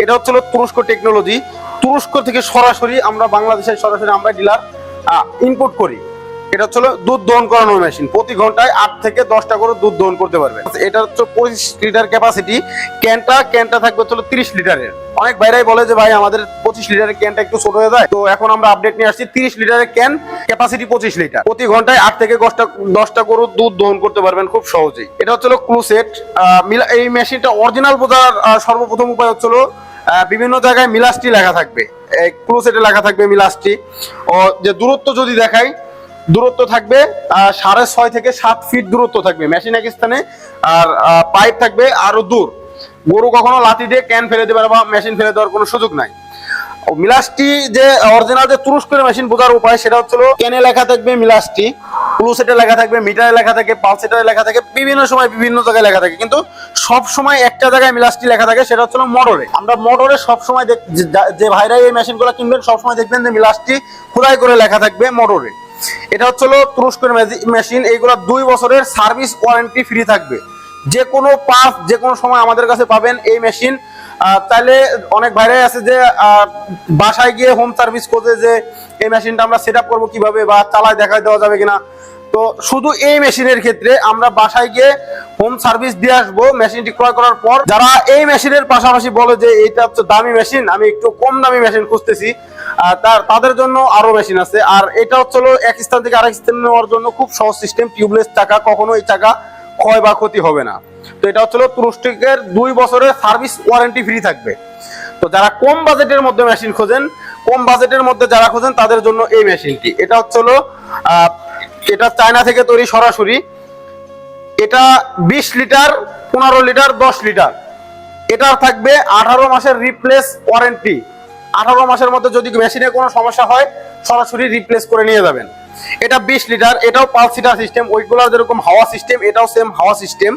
এটা হচ্ছে তুরস্ক টেকনোলজি। তুরস্ক থেকে সরাসরি আমরা বাংলাদেশের সরাসরি আমরা ডিলার ইম্পোর্ট করি। এটা হচ্ছে দুধ দহন করানোর মেশিন, প্রতি ঘন্টায় 8 থেকে 10টা করে দুধ দহন করতে পারবে। এটা হচ্ছে 25 লিটার ক্যাপাসিটি। ক্যানটা থাকবে হচ্ছে 30 লিটারের। অনেক ভাইরাই বলে যে ভাই আমাদের 25 লিটারের ক্যানটা একটু ছোট হয়ে যায়, তো এখন আমরা আপডেট নিয়ে আসছি 30 লিটারের ক্যান, ক্যাপাসিটি 25 লিটার। প্রতি ঘন্টায় 8 থেকে 10টা করে দুধ দহন করতে পারবেন খুব সহজেই। এটা হচ্ছে ক্লুসেট। এই মেশিনটা অরিজিনাল বোঝার সর্বপ্রথম উপায় হচ্ছে বিভিন্ন জায়গায় মিলাস্টি লেখা থাকবে, ক্লুসেটে লেখা থাকবে মিলাস্টি। ও যে দূরত্ব যদি দেখাই, দূরত্ব থাকবে 6.5 থেকে 7 ফিট দূরত্ব থাকবে মেশিন এক স্থানে, আর পাইপ থাকবে আরো দূর। গরু কখনো লাঠি দিয়ে ক্যান ফেলে দেবে বা মেশিন ফেলে দেওয়ার কোনো সুযোগ নাই। মিলাস্টি যে অরিজিনাল যে তুরস্কের মেশিন বোঝার উপায় সেটা হচ্ছে ক্যানে লেখা থাকবে মিলাস্টি, ক্লুসেটে লেখা থাকবে, মিটারে লেখা থাকে, পালসেটারে লেখা থাকে, বিভিন্ন সময় বিভিন্ন জায়গায় লেখা থাকে, কিন্তু সব সময় একটা জায়গায় মিলাস্টি লেখা থাকে, সেটা হচ্ছে মোটরে। আমরা মোটরে সব সময় যে ভাইরাই এই মেশিনগুলো কিনবেন সব সময় দেখবেন যে মিলাস্টি খোদাই করে লেখা থাকবে মোটরে। এটা হচ্ছে তুরস্কের মেশিন। এইগুলো 2 বছরের সার্ভিস ওয়ারেন্টি ফ্রি থাকবে। যে কোনো পার্ট যে কোনো সময় আমাদের কাছে পাবেন এই মেশিন। তাহলে অনেক ভাইরাই আছে যে বাসায় গিয়ে হোম সার্ভিস করতে, যে এই মেশিনটা আমরা সেট আপ করবো কিভাবে বা চালায় দেখায় দেওয়া যাবে কিনা। তো শুধু এই মেশিনের ক্ষেত্রে আমরা বাসায় গিয়ে হোম সার্ভিস দিয়ে আসবো মেশিনটি ক্রয় করার পর। যারা এই মেশিনের পাশাপাশি বলে যে এটা হচ্ছে দামি মেশিন, আমি একটু কম দামি মেশিন খুঁজতেছি, তাদের জন্য আরো মেশিন আছে। আর এটা হচ্ছে এক স্থান থেকে আরেক স্থানে নেওয়ার জন্য খুব সহজ সিস্টেম। টিউবলেস চাকা, কখনো এই চাকা ক্ষয় বা ক্ষতি হবে না। তো এটা হচ্ছে তুরস্কের 2 বছরের সার্ভিস ওয়ারেন্টি ফ্রি থাকবে। তো যারা কম বাজেটের মধ্যে মেশিন খোঁজেন, কম বাজেটের মধ্যে যারা খোঁজেন তাদের জন্য এই মেশিনটি। এটা হচ্ছে এটা চায়না থেকে তৈরি সরাসরি। এটা 20 লিটার, 15 লিটার, 10 লিটার। এটার থাকবে 18 মাসের রিপ্লেস ওয়ারেন্টি। 18 মাসের মধ্যে যদি মেশিনে কোনো সমস্যা হয় সরাসরি রিপ্লেস করে নিয়ে যাবেন। এটা 20 লিটার, এটাও পালসিটার সিস্টেম, ওইগুলো যেরকম হাওয়া সিস্টেম, এটাও সেম হাওয়া সিস্টেম,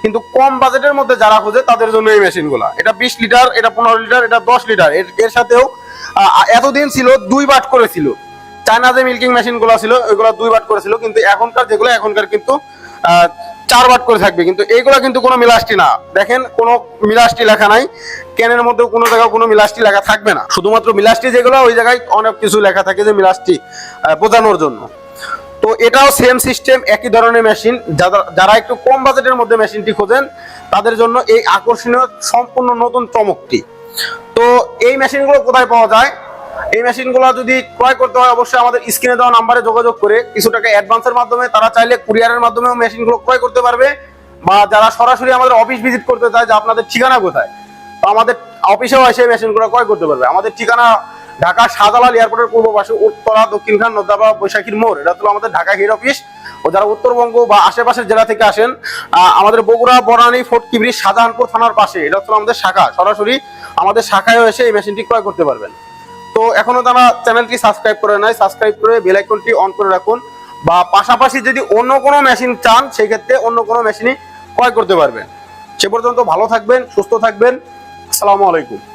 কিন্তু কম বাজেটের মধ্যে যারা খোঁজে তাদের জন্য এই মেশিনগুলো। এটা 20 লিটার, এটা 15 লিটার, এটা 10 লিটার। এর সাথেও এতদিন ছিল 2 বাট করেছিল। চায়না যে মিল্কিং মেশিনগুলো ছিল ওইগুলো 2 বাট করেছিল, কিন্তু এখনকার কিন্তু 4 বাট করে থাকবে। কিন্তু এইগুলা কিন্তু কোনো মিলাস্টি না, দেখেন কোনো মিলাস্টি লেখা নাই। ক্যানের মধ্যে কোনো জায়গায় কোনো মিলাস্টি লেখা থাকবে না, শুধুমাত্র মিলাস্টি যেগুলো ওই জায়গায় অনেক কিছু লেখা থাকে যে মিলাস্টি বোঝানোর জন্য। তো এটাও সেম সিস্টেম, একই ধরনের মেশিন। যারা একটু কম বাজেটের মধ্যে মেশিনটি খোঁজেন তাদের জন্য এই আকর্ষণীয় সম্পূর্ণ নতুন চমকটি। তো এই মেশিনগুলো কোথায় পাওয়া যায়? এই মেশিনগুলো যদি ক্রয় করতে হয় অবশ্যই আমাদের স্ক্রিনে দেওয়া নাম্বারে যোগাযোগ করে কিছু টাকা অ্যাডভান্সের মাধ্যমে তারা চাইলে কুরিয়ারের মাধ্যমেও মেশিনগুলো ক্রয় করতে পারবে। বা যারা সরাসরি আমাদের অফিস ভিজিট করতে চায় যে আপনাদের ঠিকানা কোথায়, তো আমাদের অফিসেও এসে মেশিনগুলো ক্রয় করতে পারবে। আমাদের ঠিকানা ঢাকা শাহজালাল এয়ারপোর্টের পূর্ব পাশে, উত্তরা দক্ষিণখান নদাবা বৈশাখীর মোড়। এটা হলো আমাদের ঢাকা হেড অফিস। ও যারা উত্তরবঙ্গ বা আশেপাশের জেলা থেকে আসেন, আমাদের বগুড়া, বনানী, ফোর্টকিবরি, শাহজাহানপুর থানার পাশে এটা হলো আমাদের শাখা। সরাসরি আমাদের শাখায়ও এসে এই মেশিনটি ক্রয় করতে পারবেন। তো এখনো তারা চ্যানেলটি সাবস্ক্রাইব করে নাই, সাবস্ক্রাইব করে বেল আইকনটি অন করে রাখুন। বা পাশাপাশি যদি অন্য কোনো মেশিন চান সেই ক্ষেত্রে অন্য কোনো মেশিনই ক্রয় করতে পারবেন। সে পর্যন্ত ভালো থাকবেন, সুস্থ থাকবেন। আসসালামু আলাইকুম।